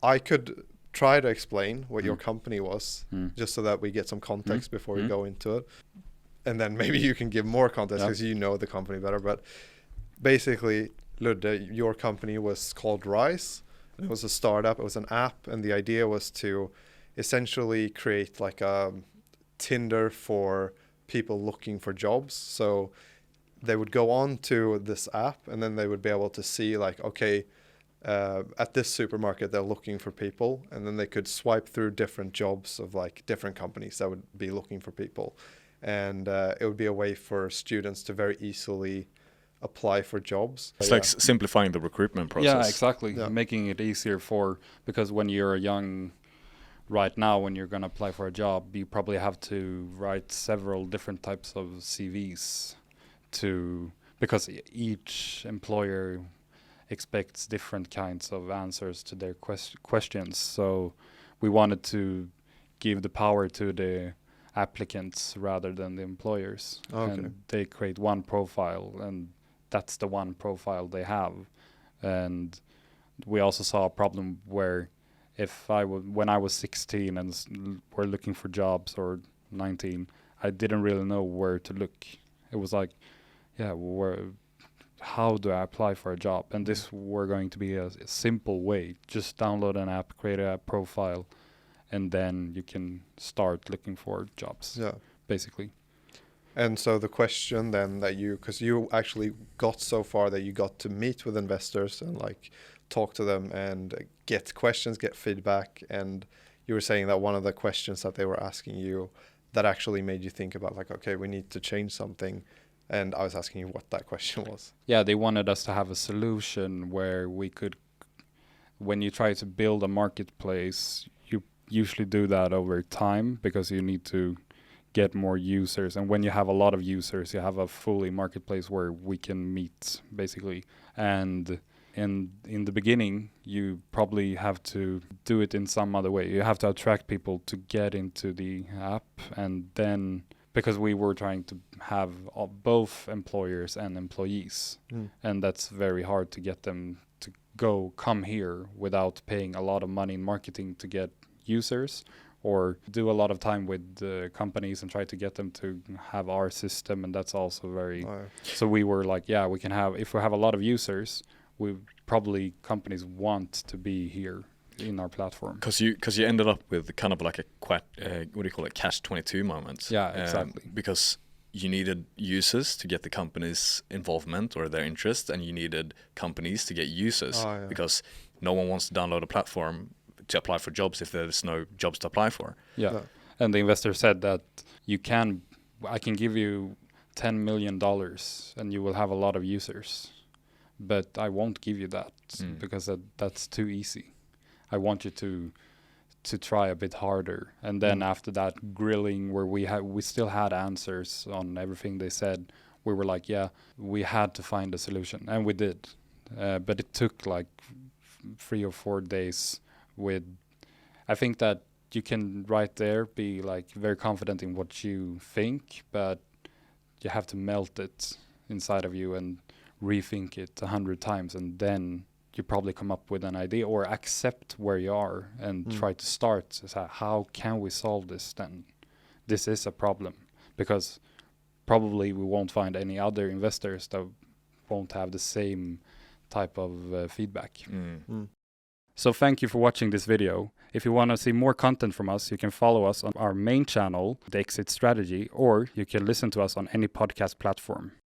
I could try to explain what your company was, just so that we get some context before we go into it. And then maybe you can give more context because you know the company better. But basically, Ludde, your company was called Rise. It was a startup. It was an app. And the idea was to essentially create like a Tinder for people looking for jobs. So they would go on to this app and then they would be able to see like, okay, at this supermarket, they're looking for people. And then they could swipe through different jobs of like different companies that would be looking for people. And it would be a way for students to very easily apply for jobs. It's like simplifying the recruitment process. Yeah, exactly. Making it easier because when you're young, right now, when you're going to apply for a job, you probably have to write several different types of CVs because each employer expects different kinds of answers to their questions. So we wanted to give the power to the applicants rather than the employers. Okay. And they create one profile, and that's the one profile they have. And we also saw a problem where when I was 16 and were looking for jobs, or 19, I didn't really know where to look. It was like, how do I apply for a job? And this were going to be a simple way. Just download an app, create a profile, and then you can start looking for jobs, basically. And so the question then because you actually got so far that you got to meet with investors and like talk to them and get questions, get feedback. And you were saying that one of the questions that they were asking you that actually made you think about like, okay, we need to change something. And I was asking you what that question was. Yeah, they wanted us to have a solution where we could, when you try to build a marketplace, you usually do that over time because you need to get more users. And when you have a lot of users, you have a fully marketplace where we can meet, basically. And in the beginning, you probably have to do it in some other way. You have to attract people to get into the app, and then because we were trying to have both employers and employees, and that's very hard to get them to come here without paying a lot of money in marketing to get users, or do a lot of time with the companies and try to get them to have our system, and that's also very... So we were like, we can have, if we have a lot of users, companies want to be here in our platform. Because you ended up with kind of like a what do you call it, catch-22 moment. Yeah, exactly. Because you needed users to get the company's involvement or their interest, and you needed companies to get users because no one wants to download a platform to apply for jobs if there's no jobs to apply for. Yeah. And the investor said that I can give you $10 million and you will have a lot of users, but I won't give you that because that's too easy. I want you to try a bit harder. And then after that grilling where we still had answers on everything they said, we were like, we had to find a solution, and we did. But it took like 3 or 4 days. I think that you can right there be like very confident in what you think, but you have to melt it inside of you and rethink it 100 times, and then you probably come up with an idea or accept where you are and try to start. So how can we solve this then? This is a problem, because probably we won't find any other investors that won't have the same type of feedback. So thank you for watching this video. If you want to see more content from us, you can follow us on our main channel, The Exit Strategy, or you can listen to us on any podcast platform.